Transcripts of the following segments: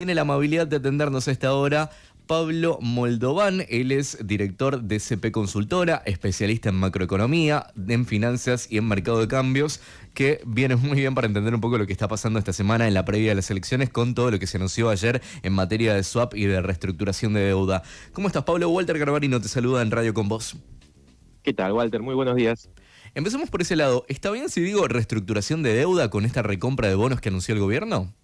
Tiene la amabilidad de atendernos a esta hora Pablo Moldován. Él es director de CP Consultora, especialista en macroeconomía, en finanzas y en mercado de cambios, que viene muy bien para entender un poco lo que está pasando esta semana en la previa de las elecciones con todo lo que se anunció ayer en materia de swap y de reestructuración de deuda. ¿Cómo estás, Pablo? Walter Garbarino te saluda en Radio con vos. ¿Qué tal, Walter? Muy buenos días. Empecemos por ese lado. ¿Está bien si digo reestructuración de deuda con esta recompra de bonos que anunció el gobierno?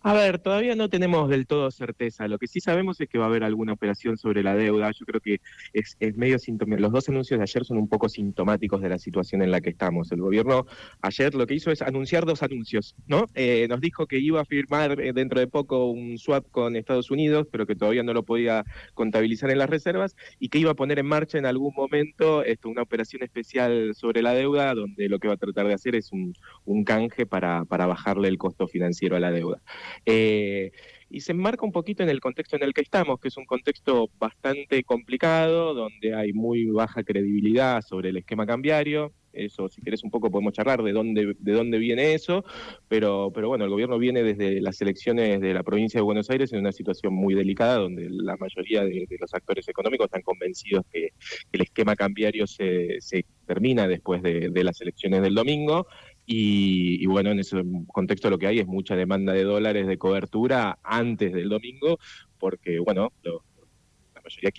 A ver, todavía no tenemos del todo certeza. Lo que sí sabemos es que va a haber alguna operación sobre la deuda. Yo creo que es medio sintomático. Los dos anuncios de ayer son un poco sintomáticos de la situación en la que estamos. El gobierno ayer lo que hizo es anunciar dos anuncios, ¿no? Nos dijo que iba a firmar dentro de poco un swap con Estados Unidos, pero que todavía no lo podía contabilizar en las reservas, y que iba a poner en marcha en algún momento una operación especial sobre la deuda, donde lo que va a tratar de hacer es un canje para bajarle el costo financiero a la deuda. Y se enmarca un poquito en el contexto en el que estamos, que es un contexto bastante complicado, donde hay muy baja credibilidad sobre el esquema cambiario. Eso, si querés un poco podemos charlar de dónde viene eso, pero bueno, el gobierno viene desde las elecciones de la provincia de Buenos Aires en una situación muy delicada, donde la mayoría de los actores económicos están convencidos que el esquema cambiario se termina después de las elecciones del domingo. Y bueno, en ese contexto lo que hay es mucha demanda de dólares de cobertura antes del domingo, porque bueno, la mayoría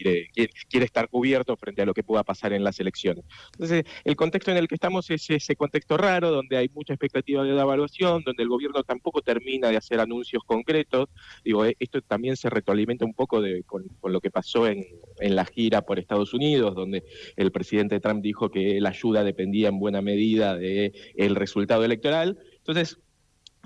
quiere estar cubierto frente a lo que pueda pasar en las elecciones. Entonces, el contexto en el que estamos es ese contexto raro, donde hay mucha expectativa de la evaluación, donde el gobierno tampoco termina de hacer anuncios concretos. Digo, esto también se retroalimenta un poco con lo que pasó en la gira por Estados Unidos, donde el presidente Trump dijo que la ayuda dependía en buena medida del resultado electoral. Entonces,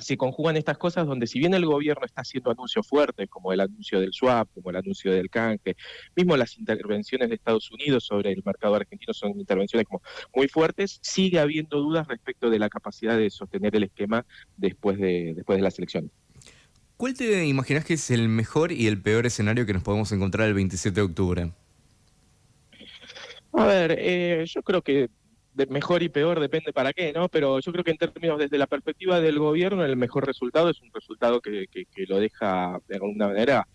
se conjugan estas cosas donde, si bien el gobierno está haciendo anuncios fuertes, como el anuncio del swap, como el anuncio del canje, mismo las intervenciones de Estados Unidos sobre el mercado argentino son intervenciones como muy fuertes, sigue habiendo dudas respecto de la capacidad de sostener el esquema después de las elecciones. ¿Cuál te imaginas que es el mejor y el peor escenario que nos podemos encontrar el 27 de octubre? A ver, yo creo que de mejor y peor depende para qué, ¿no? Pero yo creo que en términos desde la perspectiva del gobierno, el mejor resultado es un resultado que lo deja de alguna manera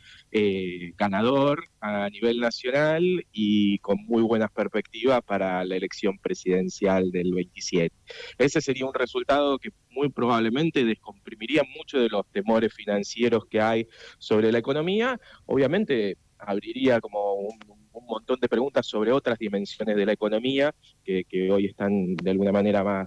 ganador a nivel nacional y con muy buenas perspectivas para la elección presidencial del 27. Ese sería un resultado que muy probablemente descomprimiría mucho de los temores financieros que hay sobre la economía. Obviamente abriría como un montón de preguntas sobre otras dimensiones de la economía que hoy están de alguna manera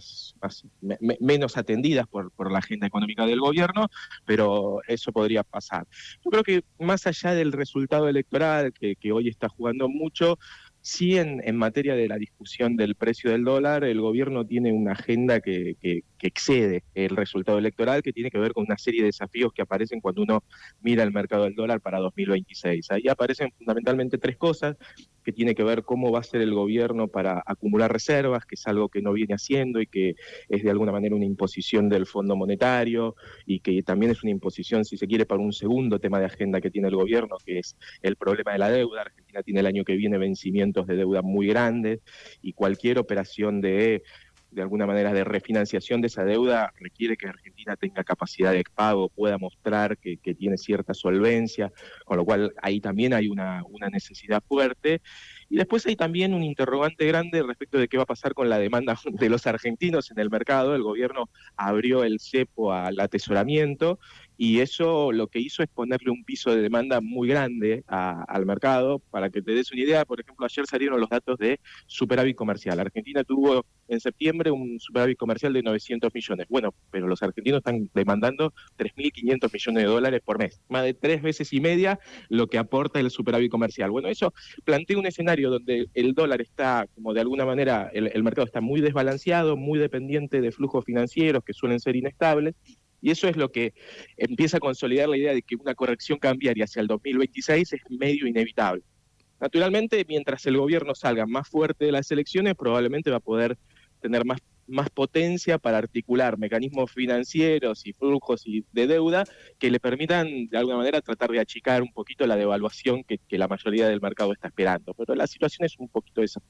menos atendidas por la agenda económica del gobierno, pero eso podría pasar. Yo creo que más allá del resultado electoral, que hoy está jugando mucho, sí en materia de la discusión del precio del dólar, el gobierno tiene una agenda que excede el resultado electoral, que tiene que ver con una serie de desafíos que aparecen cuando uno mira el mercado del dólar para 2026. Ahí aparecen fundamentalmente tres cosas, que tiene que ver cómo va a ser el gobierno para acumular reservas, que es algo que no viene haciendo y que es de alguna manera una imposición del Fondo Monetario, y que también es una imposición, si se quiere, para un segundo tema de agenda que tiene el gobierno, que es el problema de la deuda. Argentina tiene el año que viene vencimientos de deuda muy grandes, y cualquier operación de alguna manera de refinanciación de esa deuda requiere que Argentina tenga capacidad de pago, pueda mostrar que tiene cierta solvencia, con lo cual ahí también hay una necesidad fuerte. Y después hay también un interrogante grande respecto de qué va a pasar con la demanda de los argentinos en el mercado. El gobierno abrió el cepo al atesoramiento, y eso lo que hizo es ponerle un piso de demanda muy grande al mercado. Para que te des una idea, por ejemplo, ayer salieron los datos de superávit comercial. Argentina tuvo en septiembre un superávit comercial de 900 millones. Bueno, pero los argentinos están demandando 3.500 millones de dólares por mes, más de 3 veces y media lo que aporta el superávit comercial. Bueno, eso plantea un escenario donde el dólar está, como de alguna manera, el mercado está muy desbalanceado, muy dependiente de flujos financieros que suelen ser inestables, y eso es lo que empieza a consolidar la idea de que una corrección cambiaria hacia el 2026 es medio inevitable. Naturalmente, mientras el gobierno salga más fuerte de las elecciones, probablemente va a poder tener más potencia para articular mecanismos financieros y flujos de deuda que le permitan, de alguna manera, tratar de achicar un poquito la devaluación que la mayoría del mercado está esperando. Pero la situación es un poquito esa.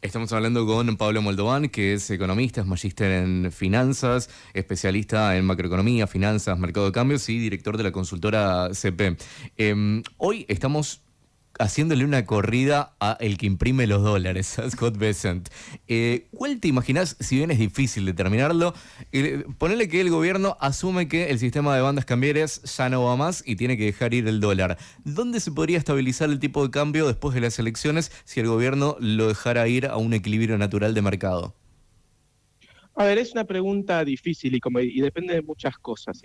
Estamos hablando con Pablo Moldován, que es economista, es magíster en finanzas, especialista en macroeconomía, finanzas, mercado de cambios y director de la consultora CP. Hoy estamos haciéndole una corrida a el que imprime los dólares, a Scott Bessent. ¿Cuál te imaginas, si bien es difícil determinarlo, ponerle que el gobierno asume que el sistema de bandas cambiarias ya no va más y tiene que dejar ir el dólar? ¿Dónde se podría estabilizar el tipo de cambio después de las elecciones si el gobierno lo dejara ir a un equilibrio natural de mercado? A ver, es una pregunta difícil y depende de muchas cosas.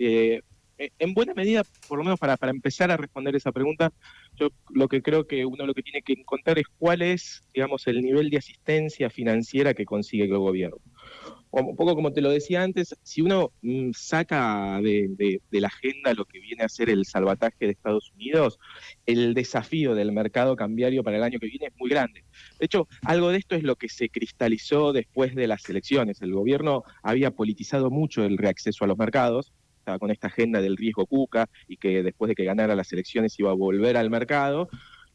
En buena medida, por lo menos para empezar a responder esa pregunta, yo lo que creo que uno lo que tiene que encontrar es cuál es, digamos, el nivel de asistencia financiera que consigue el gobierno. Un poco como te lo decía antes, si uno saca de la agenda lo que viene a ser el salvataje de Estados Unidos, el desafío del mercado cambiario para el año que viene es muy grande. De hecho, algo de esto es lo que se cristalizó después de las elecciones. El gobierno había politizado mucho el reacceso a los mercados, estaba con esta agenda del riesgo Cuca y que después de que ganara las elecciones iba a volver al mercado.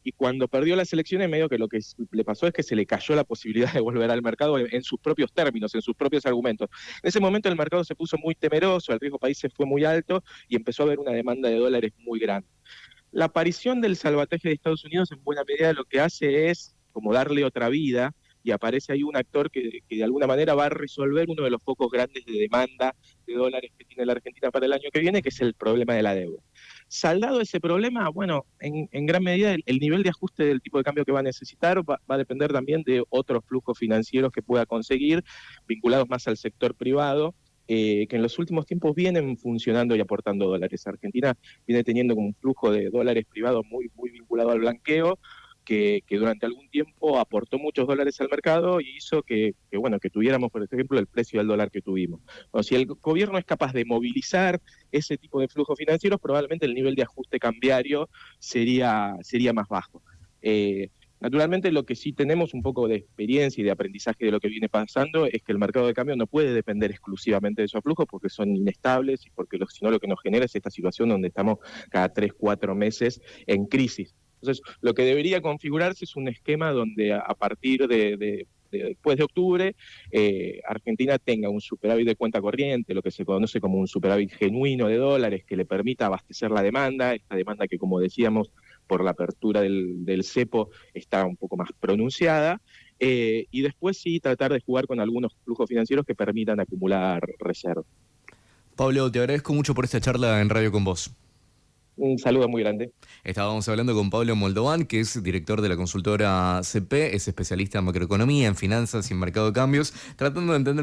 Y cuando perdió las elecciones, medio que lo que le pasó es que se le cayó la posibilidad de volver al mercado en sus propios términos, en sus propios argumentos. En ese momento el mercado se puso muy temeroso, el riesgo país se fue muy alto y empezó a haber una demanda de dólares muy grande. La aparición del salvataje de Estados Unidos en buena medida lo que hace es como darle otra vida y aparece ahí un actor que de alguna manera va a resolver uno de los focos grandes de demanda de dólares que tiene la Argentina para el año que viene, que es el problema de la deuda. Saldado ese problema, bueno, en gran medida el nivel de ajuste del tipo de cambio que va a necesitar va a depender también de otros flujos financieros que pueda conseguir, vinculados más al sector privado, que en los últimos tiempos vienen funcionando y aportando dólares. Argentina viene teniendo como un flujo de dólares privados muy vinculado al blanqueo, que durante algún tiempo aportó muchos dólares al mercado y hizo bueno, que tuviéramos, por ejemplo, el precio del dólar que tuvimos. O si el gobierno es capaz de movilizar ese tipo de flujos financieros, probablemente el nivel de ajuste cambiario sería más bajo. Naturalmente, lo que sí tenemos un poco de experiencia y de aprendizaje de lo que viene pasando es que el mercado de cambio no puede depender exclusivamente de esos flujos porque son inestables y porque si no lo que nos genera es esta situación donde estamos cada 3, 4 meses en crisis. Entonces, lo que debería configurarse es un esquema donde a partir de después de octubre, Argentina tenga un superávit de cuenta corriente, lo que se conoce como un superávit genuino de dólares que le permita abastecer la demanda, esta demanda que, como decíamos, por la apertura del cepo está un poco más pronunciada, y después sí tratar de jugar con algunos flujos financieros que permitan acumular reservas. Pablo, te agradezco mucho por esta charla en Radio con vos. Un saludo muy grande. Estábamos hablando con Pablo Moldován, que es director de la consultora CP, es especialista en macroeconomía, en finanzas y en mercado de cambios, tratando de entender